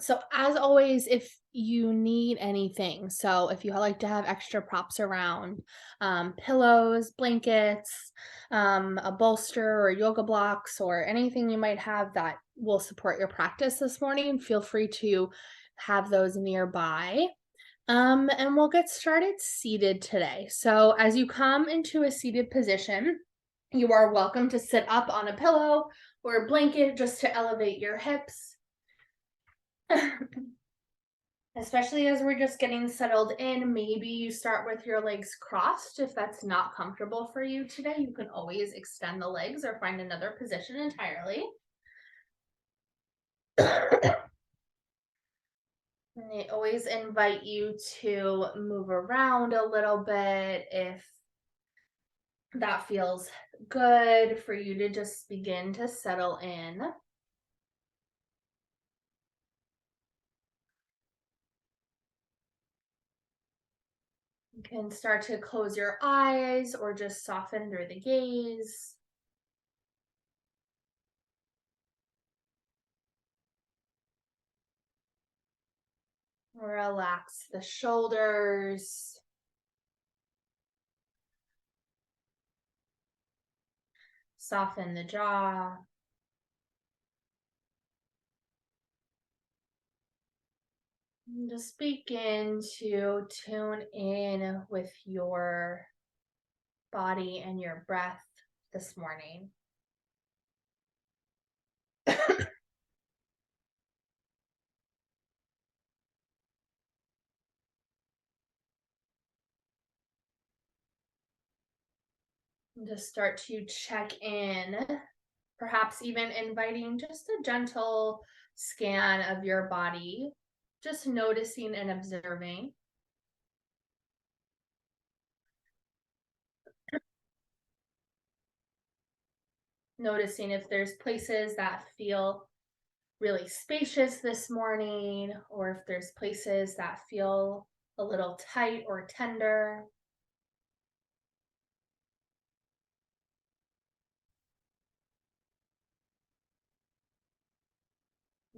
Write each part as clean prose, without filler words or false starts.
So as always, if you need anything, so if you like to have extra props around, pillows, blankets, a bolster or yoga blocks or anything you might have that will support your practice this morning, feel free to have those nearby. And we'll get started seated today. So as you come into a seated position, you are welcome to sit up on a pillow or a blanket just to elevate your hips. Especially as we're just getting settled in, maybe you start with your legs crossed. If that's not comfortable for you today, you can always extend the legs or find another position entirely. And they always invite you to move around a little bit if that feels good for you to just begin to settle in. You can start to close your eyes or just soften through the gaze. Relax the shoulders. Soften the jaw. And just begin to tune in with your body and your breath this morning. And just start to check in, perhaps even inviting just a gentle scan of your body, just noticing and observing. Noticing if there's places that feel really spacious this morning, or if there's places that feel a little tight or tender.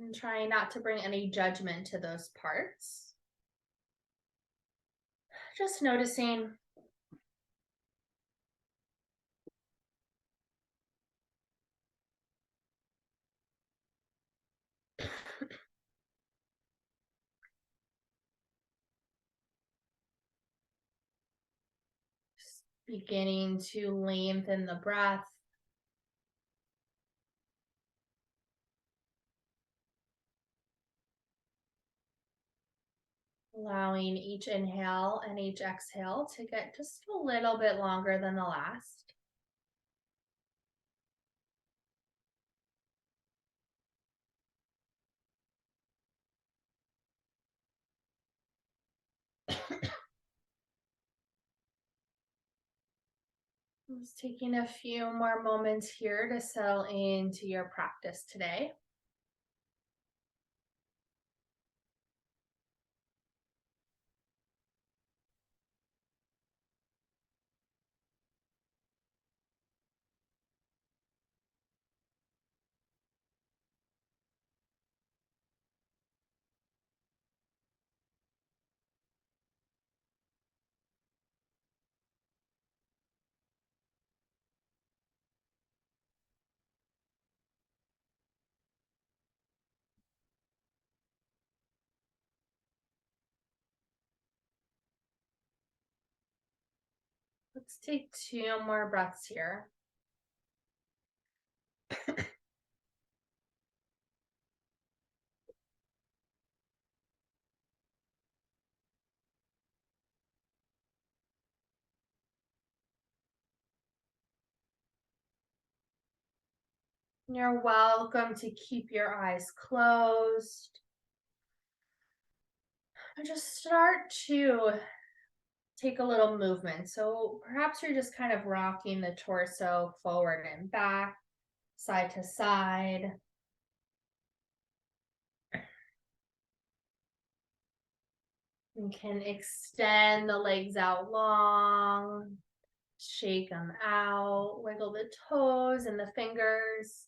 And trying not to bring any judgment to those parts. Just noticing. Just beginning to lengthen the breath. Allowing each inhale and each exhale to get just a little bit longer than the last. Just taking a few more moments here to settle into your practice today. Let's take 2 more breaths here. You're welcome to keep your eyes closed. And just start to take a little movement. So perhaps you're just kind of rocking the torso forward and back, side to side. You can extend the legs out long, shake them out, wiggle the toes and the fingers.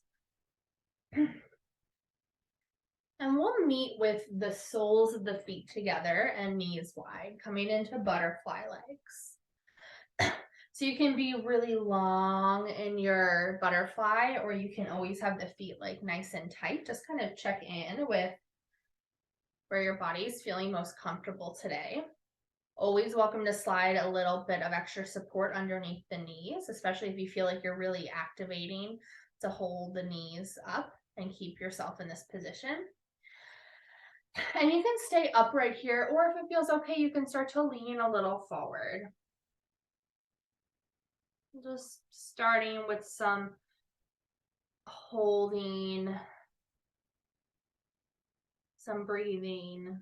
And we'll meet with the soles of the feet together and knees wide, coming into butterfly legs. So you can be really long in your butterfly, or you can always have the feet like nice and tight. Just kind of check in with where your body's feeling most comfortable today. Always welcome to slide a little bit of extra support underneath the knees, especially if you feel like you're really activating to hold the knees up and keep yourself in this position. And you can stay upright here, or if it feels okay, you can start to lean a little forward. Just starting with some holding, some breathing.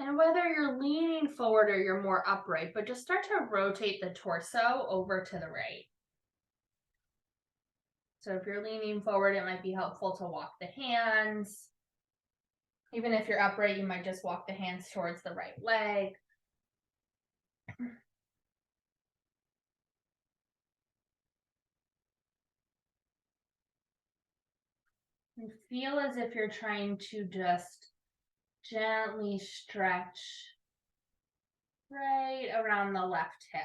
And whether you're leaning forward or you're more upright, but just start to rotate the torso over to the right. So if you're leaning forward, it might be helpful to walk the hands. Even if you're upright, you might just walk the hands towards the right leg. And feel as if you're trying to just gently stretch right around the left hip.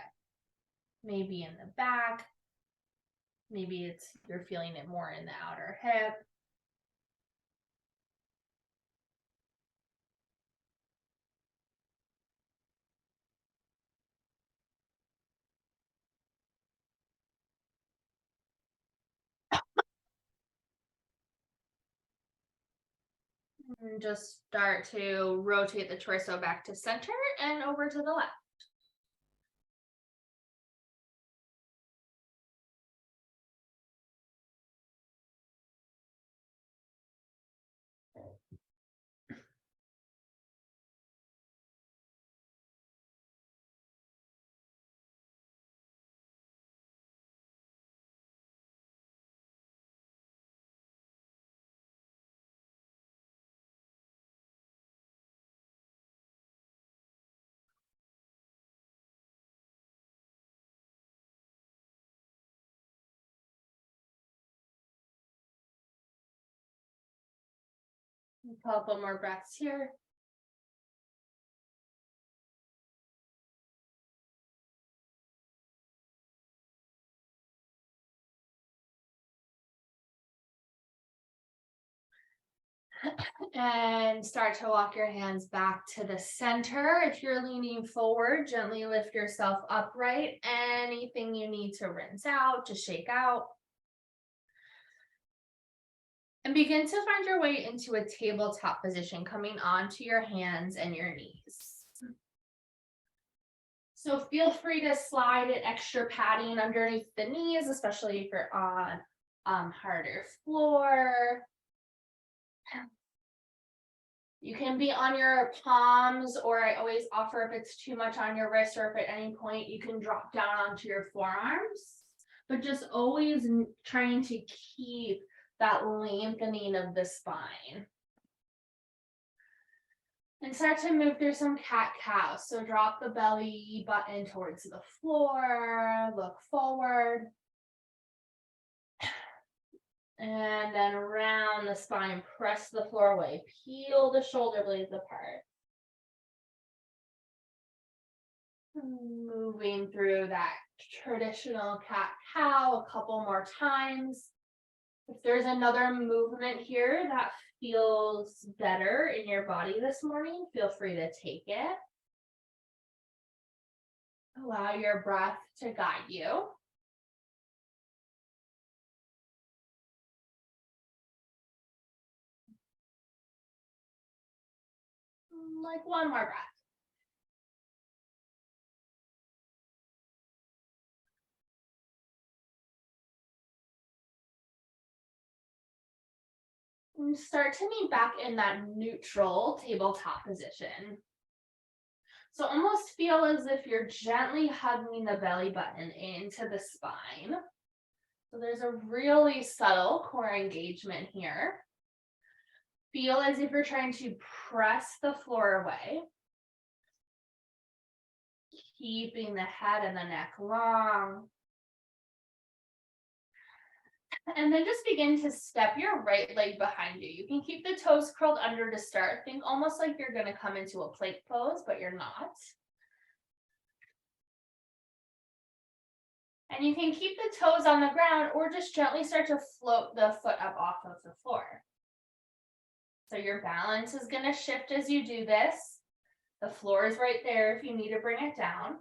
Maybe in the back. Maybe you're feeling it more in the outer hip. And just start to rotate the torso back to center and over to the left. A couple more breaths here. And start to walk your hands back to the center. If you're leaning forward, gently lift yourself upright. Anything you need to rinse out, to shake out. And begin to find your way into a tabletop position, coming onto your hands and your knees. So feel free to slide an extra padding underneath the knees, especially if you're on harder floor. You can be on your palms, or I always offer if it's too much on your wrist, or if at any point you can drop down onto your forearms. But just always trying to keep that lengthening of the spine. And start to move through some cat-cow. So drop the belly button towards the floor, look forward. And then around the spine, press the floor away. Peel the shoulder blades apart. Moving through that traditional cat-cow a couple more times. If there's another movement here that feels better in your body this morning, feel free to take it. Allow your breath to guide you. Like one more breath. then start to meet back in that neutral tabletop position. So almost feel as if you're gently hugging the belly button into the spine. So there's a really subtle core engagement here. Feel as if you're trying to press the floor away. Keeping the head and the neck long. And then just begin to step your right leg behind you. You can keep the toes curled under to start. Think almost like you're going to come into a plank pose, but you're not. And you can keep the toes on the ground or just gently start to float the foot up off of the floor. So your balance is going to shift as you do this. The floor is right there if you need to bring it down.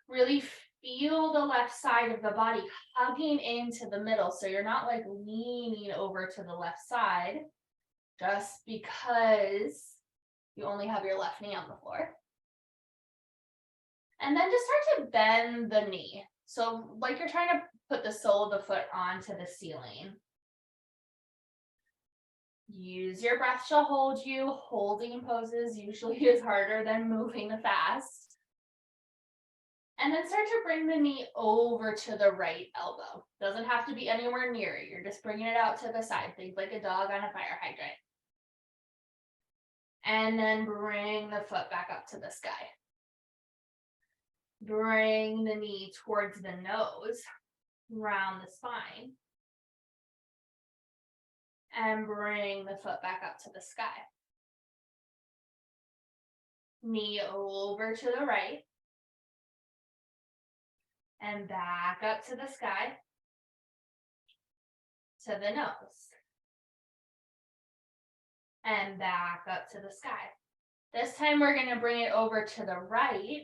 Really feel the left side of the body hugging into the middle. So you're not like leaning over to the left side just because you only have your left knee on the floor. And then just start to bend the knee. So like you're trying to put the sole of the foot onto the ceiling. Use your breath to hold you. Holding poses usually is harder than moving fast. And then start to bring the knee over to the right elbow. Doesn't have to be anywhere near it. You're just bringing it out to the side. Think like a dog on a fire hydrant. And then bring the foot back up to the sky. Bring the knee towards the nose, round the spine. And bring the foot back up to the sky. Knee over to the right. And back up to the sky, to the nose. And back up to the sky. This time we're going to bring it over to the right,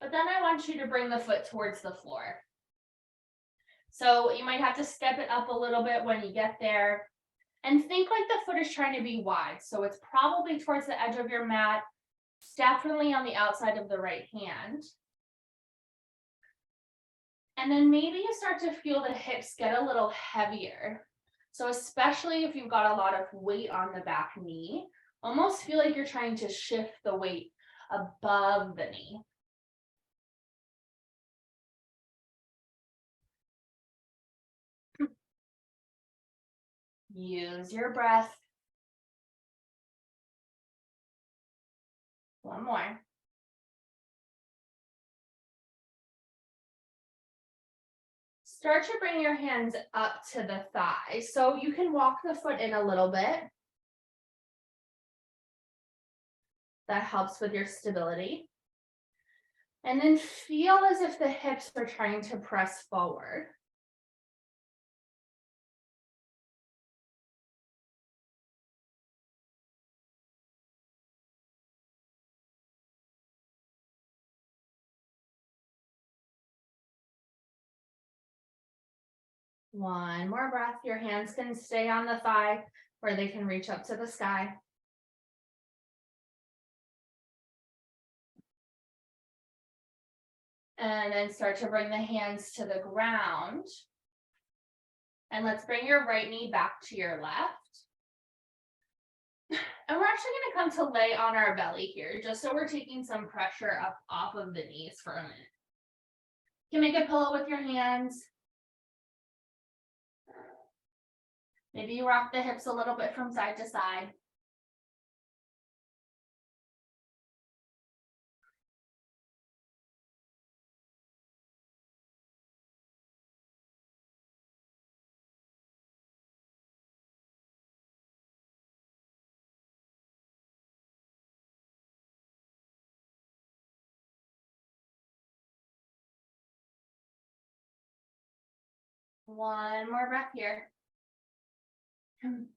but then I want you to bring the foot towards the floor. So you might have to step it up a little bit when you get there. And think like the foot is trying to be wide. So it's probably towards the edge of your mat, definitely on the outside of the right hand. And then maybe you start to feel the hips get a little heavier. So especially if you've got a lot of weight on the back knee, almost feel like you're trying to shift the weight above the knee. Use your breath. One more. Start to bring your hands up to the thigh. So you can walk the foot in a little bit. That helps with your stability. And then feel as if the hips are trying to press forward. One more breath. Your hands can stay on the thigh or they can reach up to the sky. And then start to bring the hands to the ground. And let's bring your right knee back to your left. And we're actually going to come to lay on our belly here, just so we're taking some pressure up off of the knees for a minute. You can make a pillow with your hands. Maybe you rock the hips a little bit from side to side. One more breath here. And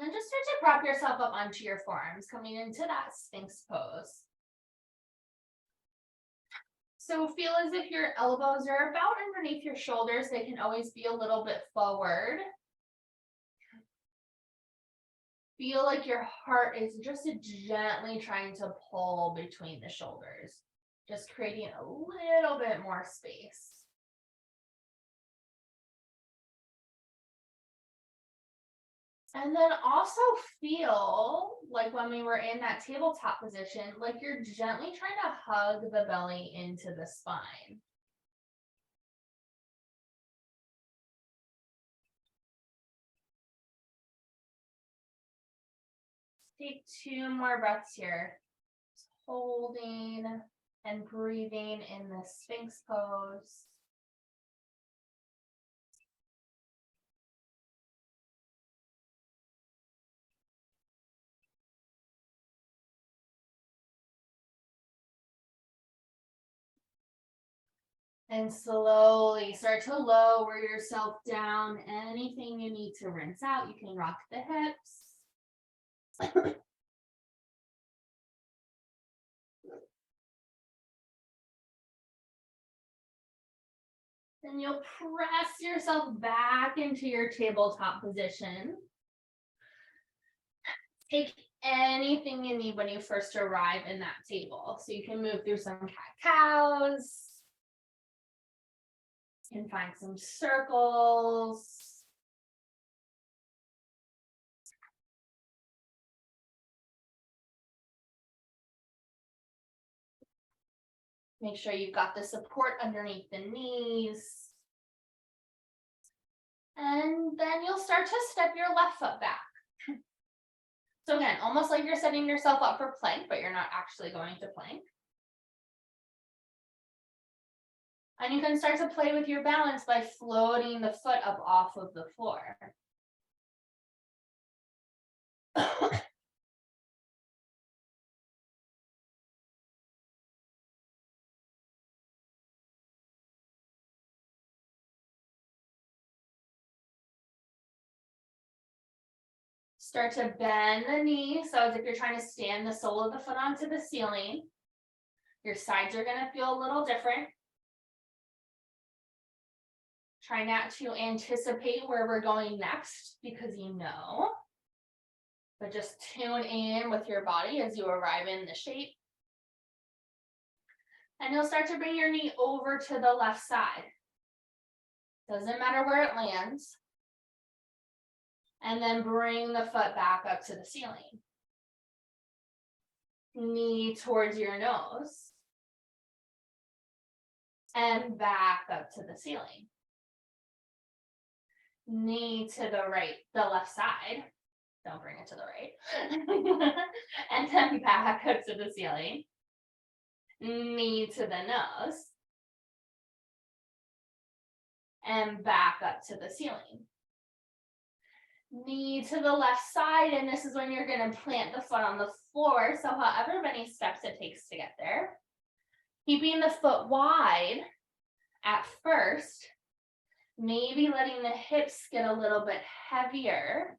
then just start to prop yourself up onto your forearms, coming into that Sphinx pose. So feel as if your elbows are about underneath your shoulders. They can always be a little bit forward. feel like your heart is just gently trying to pull between the shoulders, just creating a little bit more space. And then also feel like when we were in that tabletop position, like you're gently trying to hug the belly into the spine. Take 2 more breaths here. Just holding and breathing in the Sphinx pose. And slowly start to lower yourself down. Anything you need to rinse out, you can rock the hips. Then you'll press yourself back into your tabletop position. Take anything you need when you first arrive in that table. So you can move through some cat-cows. You can find some circles. Make sure you've got the support underneath the knees. And then you'll start to step your left foot back. So again, almost like you're setting yourself up for plank, but you're not actually going to plank. And you can start to play with your balance by floating the foot up off of the floor. Start to bend the knee, so as if you're trying to stand the sole of the foot onto the ceiling. Your sides are going to feel a little different. Try not to anticipate where we're going next because you know. But just tune in with your body as you arrive in the shape. And you'll start to bring your knee over to the left side. Doesn't matter where it lands. And then bring the foot back up to the ceiling. Knee towards your nose. And back up to the ceiling. Knee to the right, the left side. Don't bring it to the right. And then back up to the ceiling. Knee to the nose. And back up to the ceiling. Knee to the left side, and this is when you're going to plant the foot on the floor, so however many steps it takes to get there. Keeping the foot wide at first, maybe letting the hips get a little bit heavier,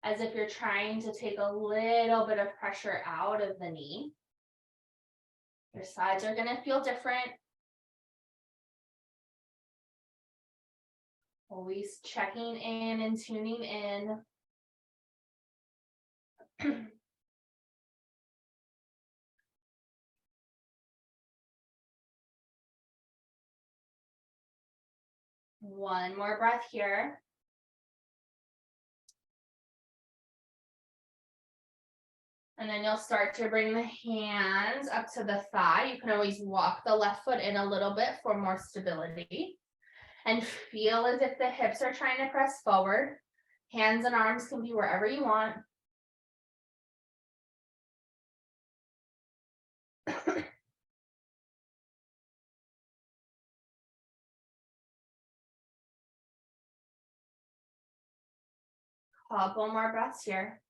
as if you're trying to take a little bit of pressure out of the knee. Your sides are going to feel different. Always checking in and tuning in. One more breath here. And then you'll start to bring the hands up to the thigh. You can always walk the left foot in a little bit for more stability. And feel as if the hips are trying to press forward. Hands and arms can be wherever you want. Couple more breaths here.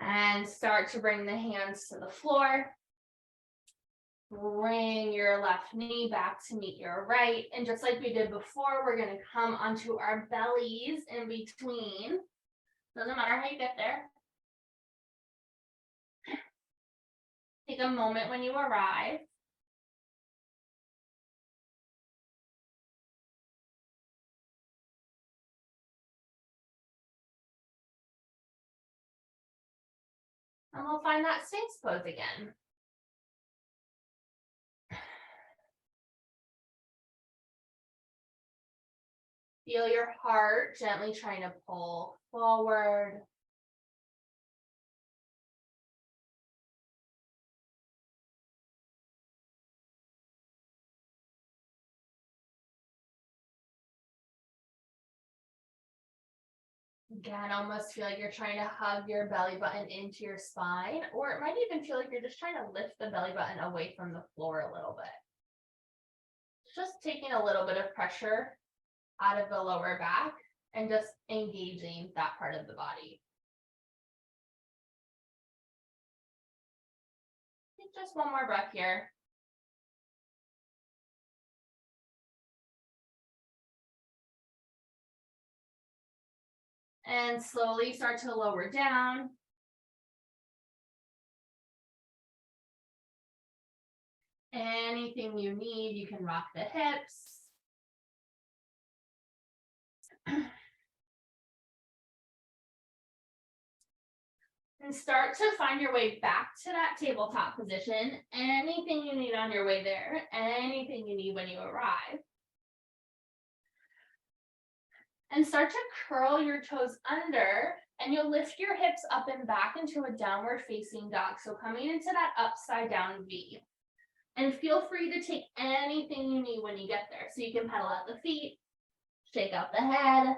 And start to bring the hands to the floor. Bring your left knee back to meet your right. And just like we did before, we're going to come onto our bellies in between. Doesn't matter how you get there. Take a moment when you arrive. And we'll find that Sphinx pose again. Feel your heart gently trying to pull forward. Again, almost feel like you're trying to hug your belly button into your spine, or it might even feel like you're just trying to lift the belly button away from the floor a little bit. Just taking a little bit of pressure out of the lower back and just engaging that part of the body. Just one more breath here. And slowly start to lower down. Anything you need, you can rock the hips. And start to find your way back to that tabletop position. Anything you need on your way there, anything you need when you arrive. And start to curl your toes under, and you'll lift your hips up and back into a downward facing dog. So coming into that upside down V. And feel free to take anything you need when you get there. So you can pedal out the feet, shake out the head.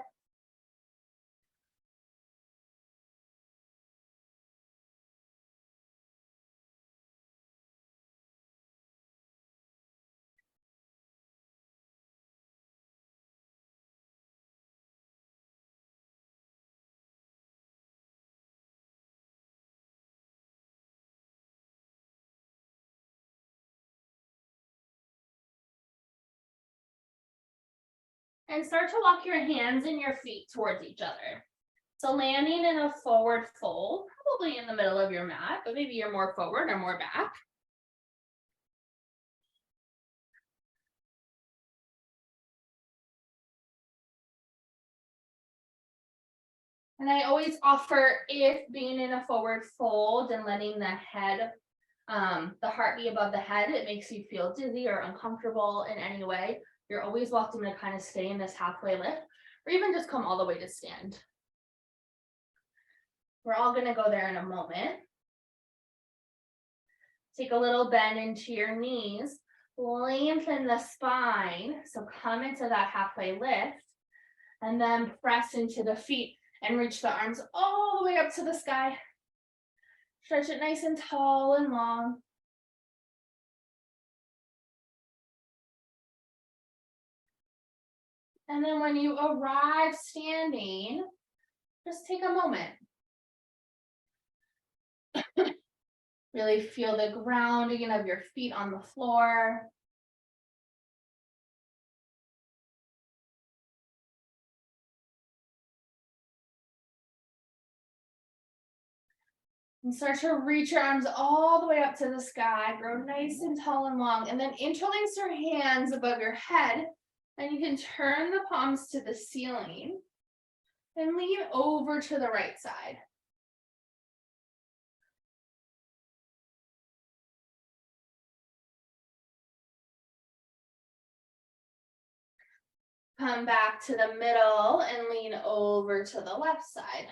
And start to walk your hands and your feet towards each other. So landing in a forward fold, probably in the middle of your mat, but maybe you're more forward or more back. And I always offer, if being in a forward fold and letting the head, the heart be above the head, it makes you feel dizzy or uncomfortable in any way, you're always welcome to kind of stay in this halfway lift, or even just come all the way to stand. We're all going to go there in a moment. Take a little bend into your knees, lengthen the spine. So come into that halfway lift, and then press into the feet and reach the arms all the way up to the sky. Stretch it nice and tall and long. And then when you arrive standing, just take a moment. Really feel the grounding of your feet on the floor. And start to reach your arms all the way up to the sky. Grow nice and tall and long. And then interlace your hands above your head. And you can turn the palms to the ceiling and lean over to the right side. Come back to the middle and lean over to the left side.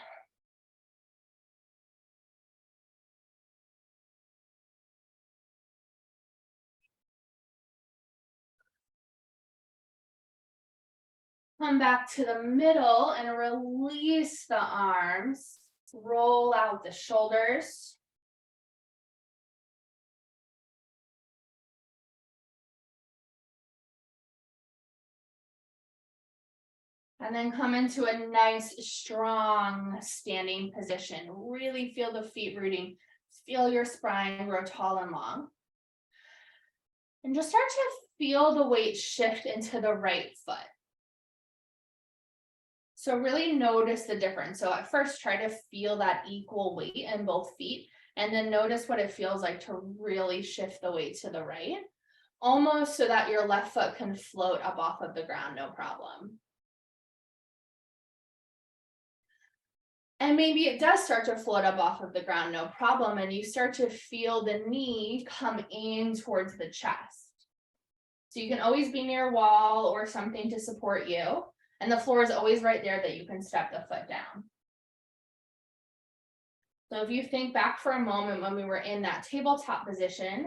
Come back to the middle and release the arms. Roll out the shoulders. And then come into a nice, strong standing position. Really feel the feet rooting. Feel your spine grow tall and long. And just start to feel the weight shift into the right foot. So really notice the difference. So at first, try to feel that equal weight in both feet. And then notice what it feels like to really shift the weight to the right, almost so that your left foot can float up off of the ground, no problem. And maybe it does start to float up off of the ground, no problem, and you start to feel the knee come in towards the chest. So you can always be near a wall or something to support you, and the floor is always right there that you can step the foot down. So if you think back for a moment when we were in that tabletop position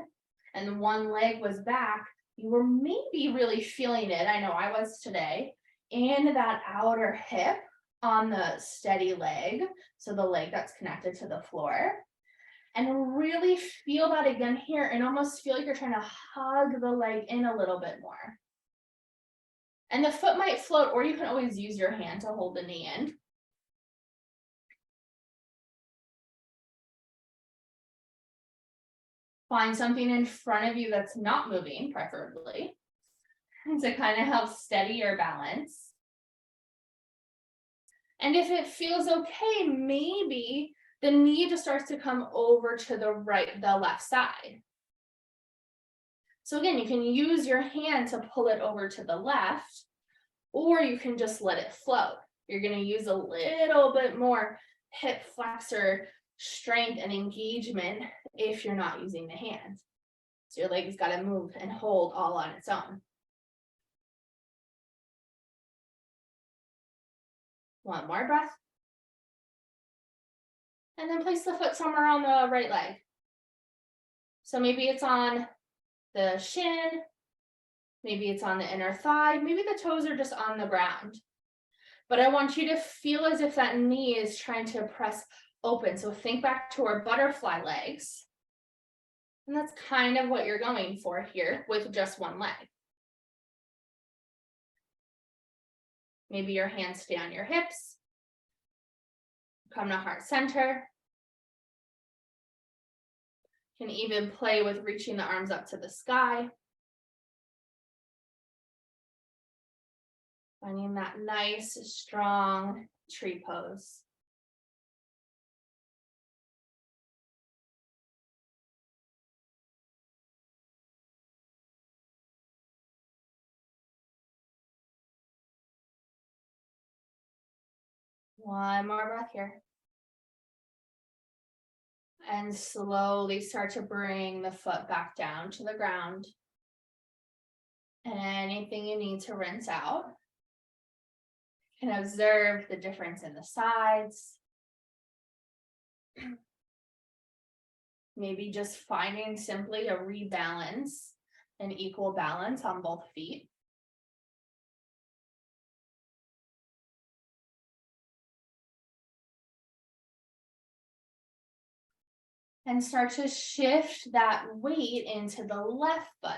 and one leg was back, you were maybe really feeling it, I know I was today, in that outer hip on the steady leg, so the leg that's connected to the floor. And really feel that again here and almost feel like you're trying to hug the leg in a little bit more. And the foot might float, or you can always use your hand to hold the knee in. Find something in front of you that's not moving, preferably, to kind of help steady your balance. And if it feels okay, maybe the knee just starts to come over to the left side. So again, you can use your hand to pull it over to the left, or you can just let it float. You're going to use a little bit more hip flexor strength and engagement if you're not using the hand. So your leg's got to move and hold all on its own. One more breath. And then place the foot somewhere on the right leg. So maybe it's on the shin, maybe it's on the inner thigh, maybe the toes are just on the ground. But I want you to feel as if that knee is trying to press open. So think back to our butterfly legs. And that's kind of what you're going for here with just one leg. Maybe your hands stay on your hips. Come to heart center. You can even play with reaching the arms up to the sky. Finding that nice, strong tree pose. One more breath here. And slowly start to bring the foot back down to the ground. Anything you need to rinse out. You can observe the difference in the sides. Maybe just finding simply a rebalance, an equal balance on both feet. And start to shift that weight into the left foot.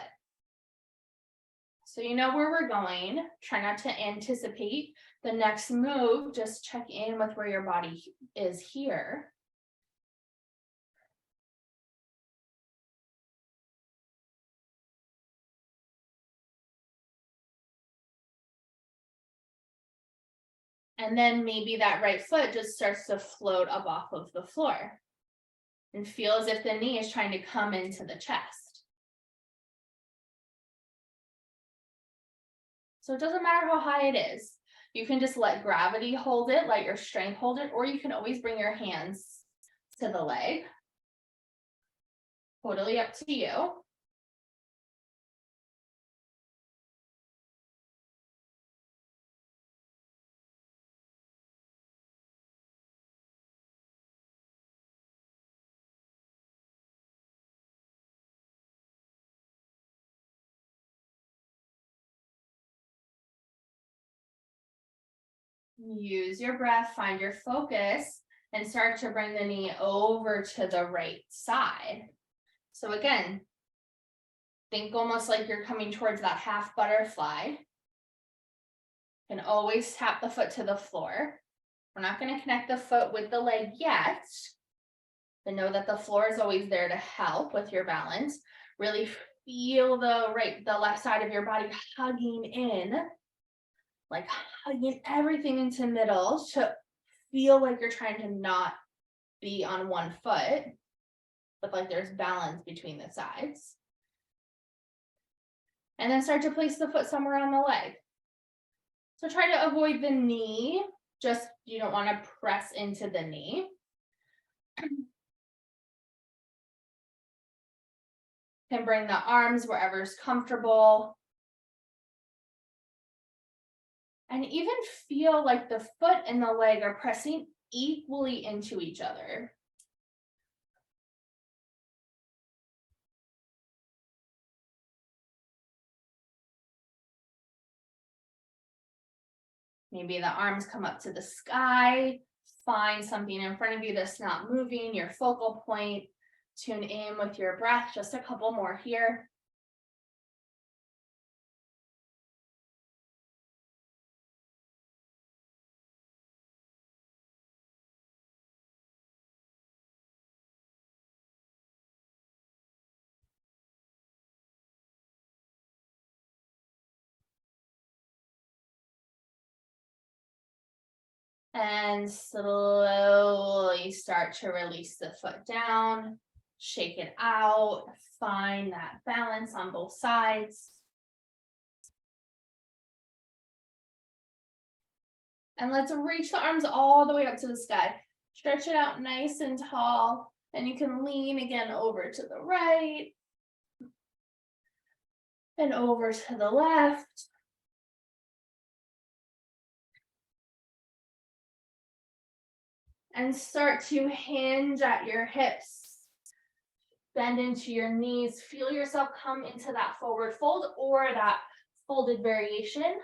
So you know where we're going. Try not to anticipate the next move. Just check in with where your body is here. And then maybe that right foot just starts to float up off of the floor. And feel as if the knee is trying to come into the chest. So it doesn't matter how high it is. You can just let gravity hold it, let your strength hold it, or you can always bring your hands to the leg. Totally up to you. Use your breath, find your focus, and start to bring the knee over to the right side. So again, think almost like you're coming towards that half butterfly. And always tap the foot to the floor. We're not going to connect the foot with the leg yet, but know that the floor is always there to help with your balance. Really feel the left side of your body hugging in. Like hugging everything into middle to feel like you're trying to not be on one foot. but like there's balance between the sides. And then start to place the foot somewhere on the leg. So try to avoid the knee, just you don't want to press into the knee. Can bring the arms wherever's comfortable. And even feel like the foot and the leg are pressing equally into each other. Maybe the arms come up to the sky. Find something in front of you that's not moving, your focal point. Tune in with your breath. Just a couple more here. And slowly start to release the foot down, shake it out, find that balance on both sides. And let's reach the arms all the way up to the sky. Stretch it out nice and tall, and you can lean again over to the right and over to the left. And start to hinge at your hips. Bend into your knees. Feel yourself come into that forward fold or that folded variation.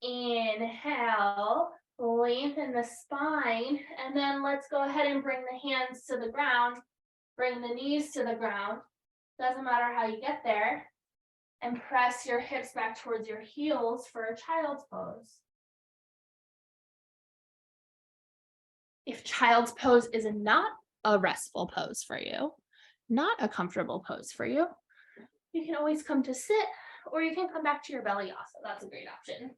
Inhale, lengthen the spine, and then let's go ahead and bring the hands to the ground. Bring the knees to the ground. Doesn't matter how you get there. And press your hips back towards your heels for a child's pose. If child's pose is not a restful pose for you, not a comfortable pose for you, you can always come to sit, or you can come back to your belly also. That's a great option.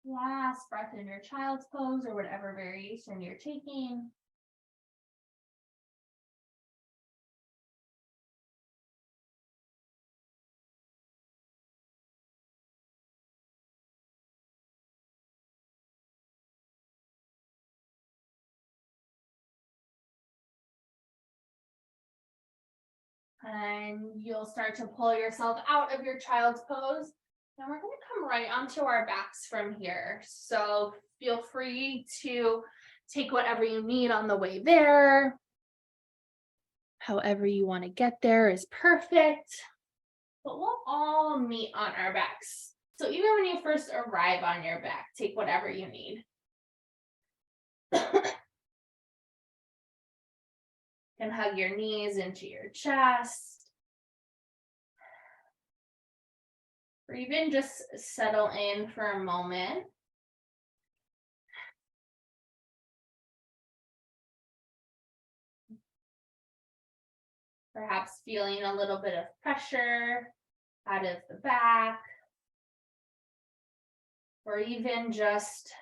Last breath in your child's pose or whatever variation you're taking. And you'll start to pull yourself out of your child's pose. And we're going to come right onto our backs from here. So feel free to take whatever you need on the way there. However you want to get there is perfect. But we'll all meet on our backs. So even when you first arrive on your back, take whatever you need. And hug your knees into your chest. Or even just settle in for a moment. Perhaps feeling a little bit of pressure out of the back. Or even just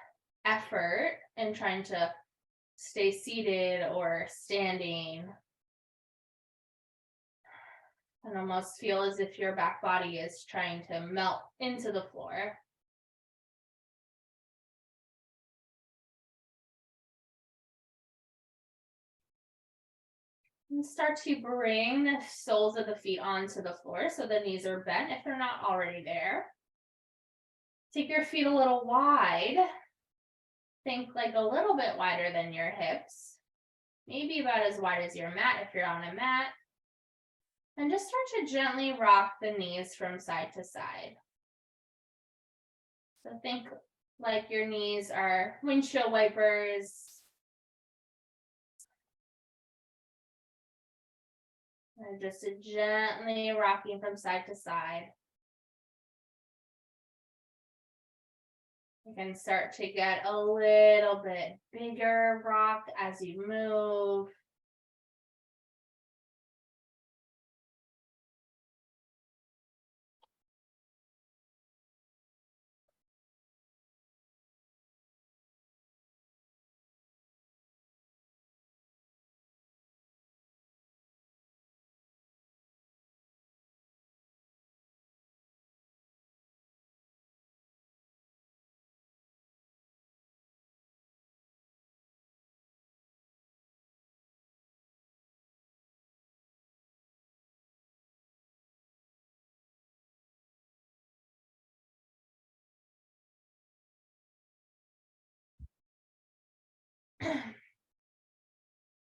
effort in trying to stay seated or standing. And almost feel as if your back body is trying to melt into the floor. And start to bring the soles of the feet onto the floor so the knees are bent if they're not already there. Take your feet a little wide. Think like a little bit wider than your hips. maybe about as wide as your mat if you're on a mat. And just start to gently rock the knees from side to side. So think like your knees are windshield wipers. And just gently rocking from side to side. You can start to get a little bit bigger rock as you move.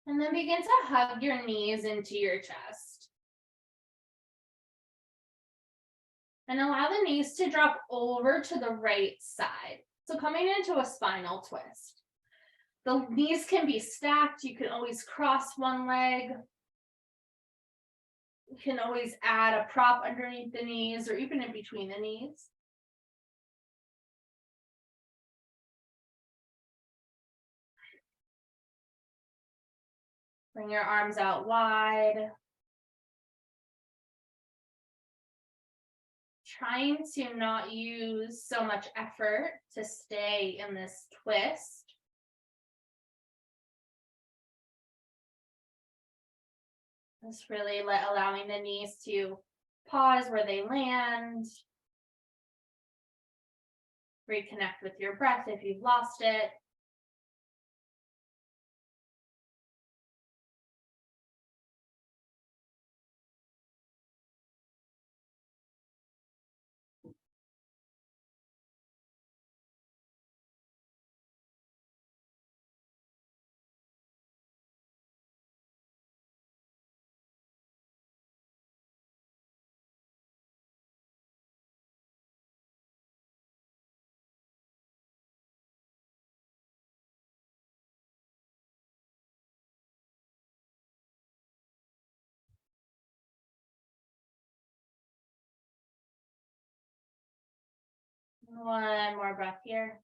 And then begin to hug your knees into your chest. And allow the knees to drop over to the right side. So coming into a spinal twist. The knees can be stacked. You can always cross one leg. You can always add a prop underneath the knees or even in between the knees. Bring your arms out wide. Trying to not use so much effort to stay in this twist. Just really allowing the knees to pause where they land. Reconnect with your breath if you've lost it. One more breath here.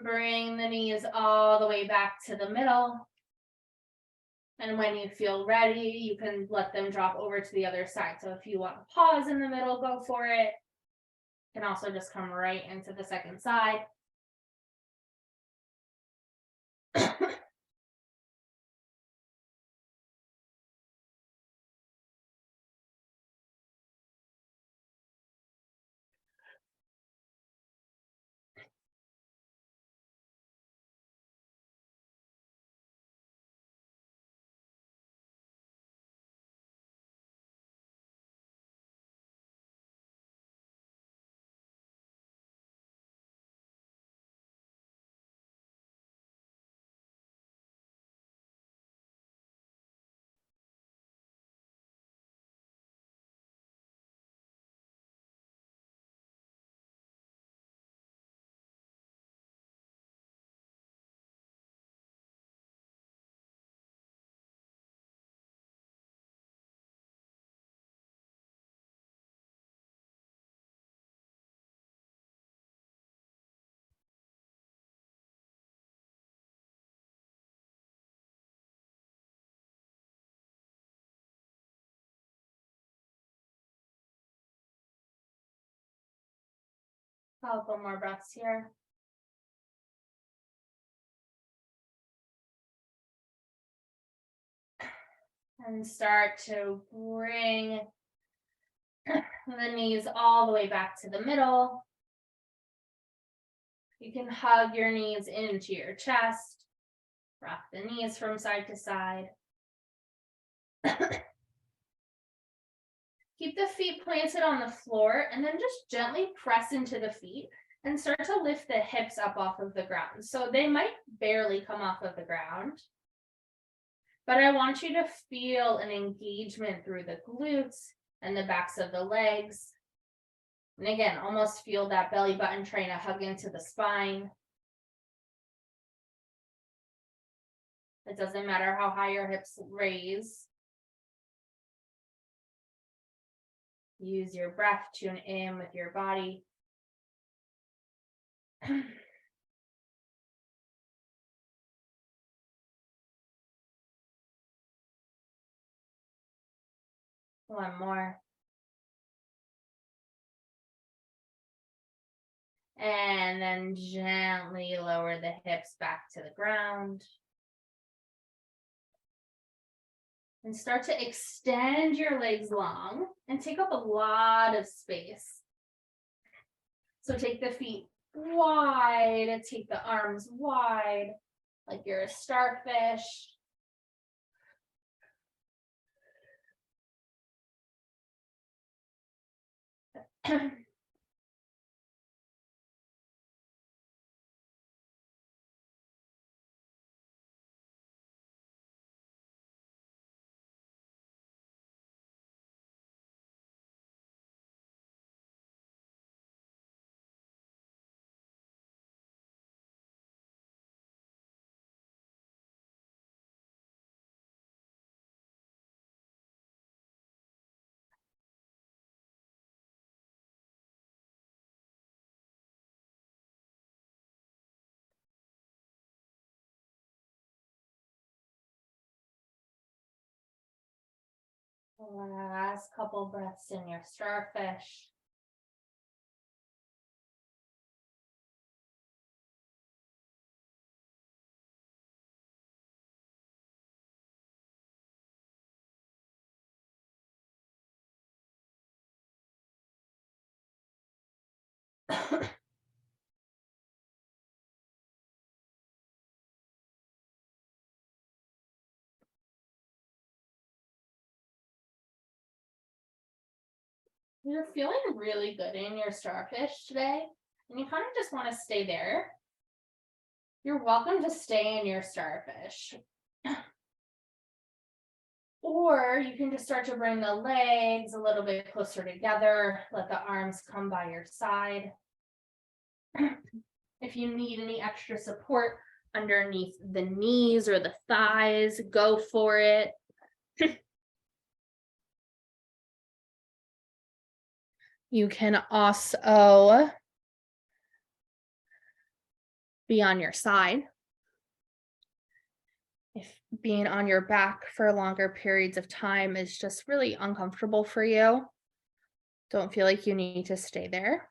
Bring the knees all the way back to the middle. And when you feel ready, you can let them drop over to the other side. So if you want to pause in the middle, go for it. You can also just come right into the second side. Couple more breaths here. And start to bring the knees all the way back to the middle. You can hug your knees into your chest. Rock the knees from side to side. Keep the feet planted on the floor and then just gently press into the feet and start to lift the hips up off of the ground. So they might barely come off of the ground, but I want you to feel an engagement through the glutes and the backs of the legs. And again, almost feel that belly button trying to hug into the spine. It doesn't matter how high your hips raise. Use your breath, tune in with your body. One more. And then gently lower the hips back to the ground. And start to extend your legs long and take up a lot of space. So take the feet wide and take the arms wide, like you're a starfish. Last couple breaths in your starfish. You're feeling really good in your starfish today, and you kind of just want to stay there. You're welcome to stay in your starfish. Or you can just start to bring the legs a little bit closer together. Let the arms come by your side. If you need any extra support underneath the knees or the thighs, go for it. You can also be on your side. If being on your back for longer periods of time is just really uncomfortable for you, don't feel like you need to stay there.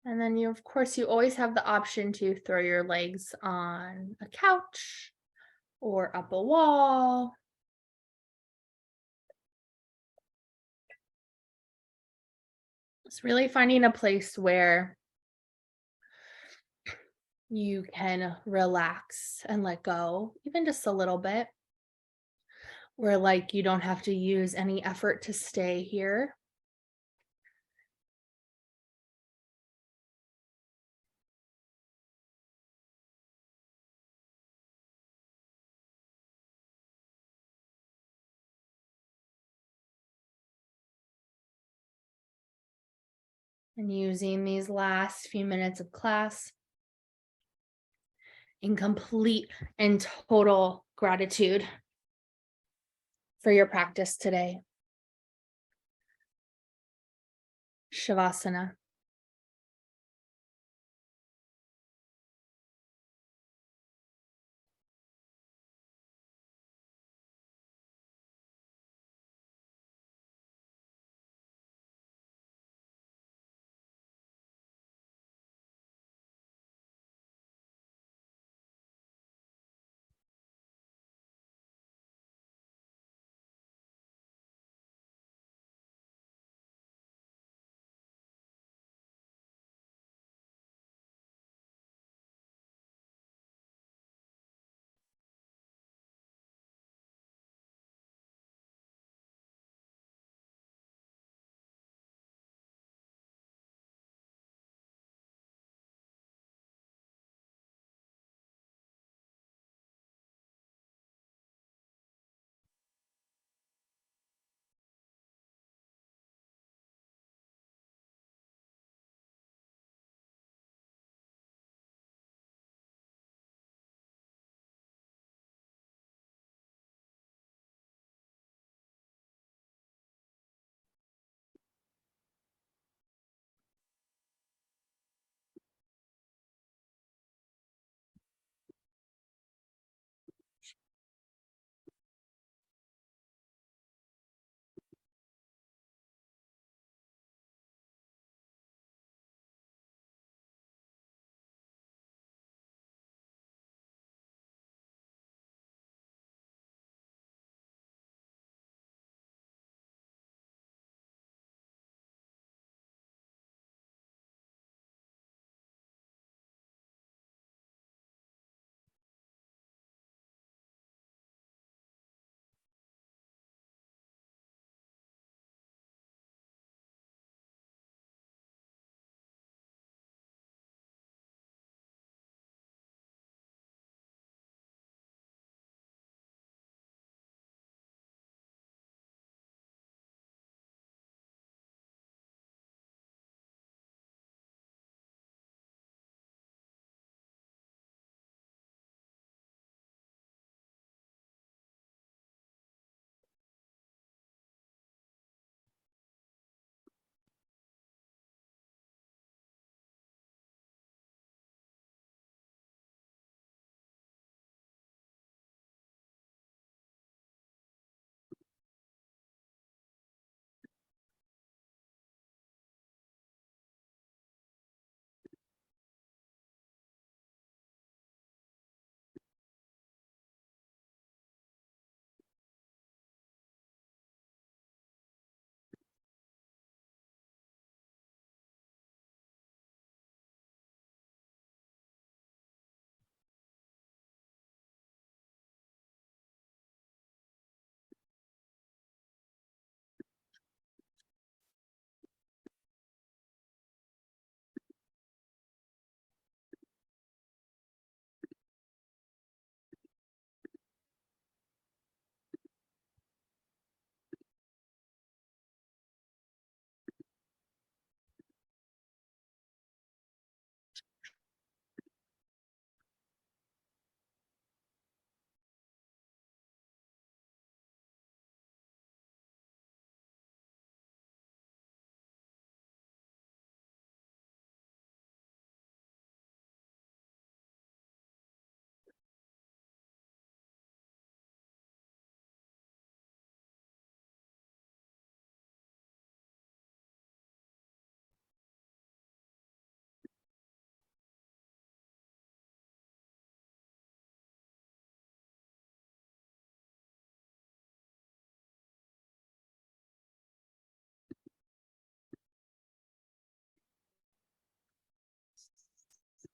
And then of course, you always have the option to throw your legs on a couch or up a wall. It's really finding a place where you can relax and let go, even just a little bit, where like you don't have to use any effort to stay here. And using these last few minutes of class in complete and total gratitude for your practice today. Savasana.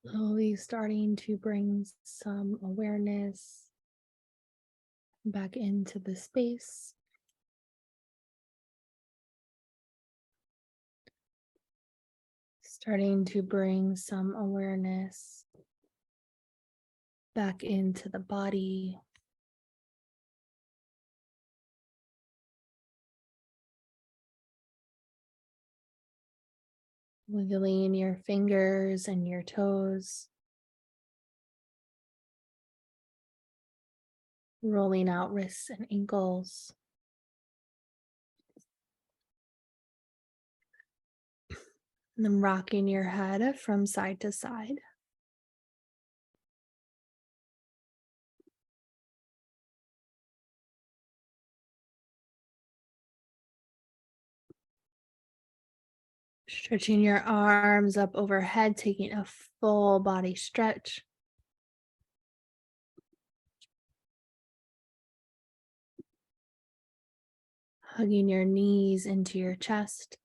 Slowly starting to bring some awareness back into the space. Starting to bring some awareness back into the body. Wiggling your fingers and your toes. Rolling out wrists and ankles. And then rocking your head from side to side. Stretching your arms up overhead, taking a full body stretch. Hugging your knees into your chest.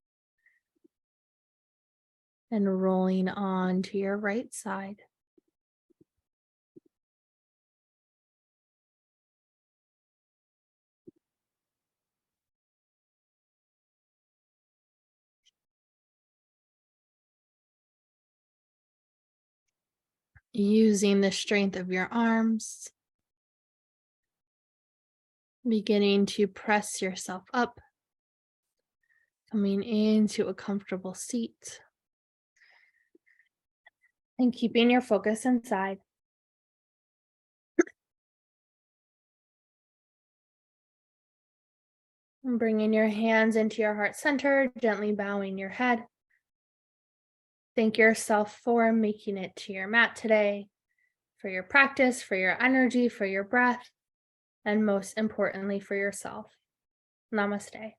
And rolling on to your right side. Using the strength of your arms. Beginning to press yourself up. Coming into a comfortable seat. And keeping your focus inside. And bringing your hands into your heart center, gently bowing your head. Thank yourself for making it to your mat today, for your practice, for your energy, for your breath, and most importantly, for yourself. Namaste.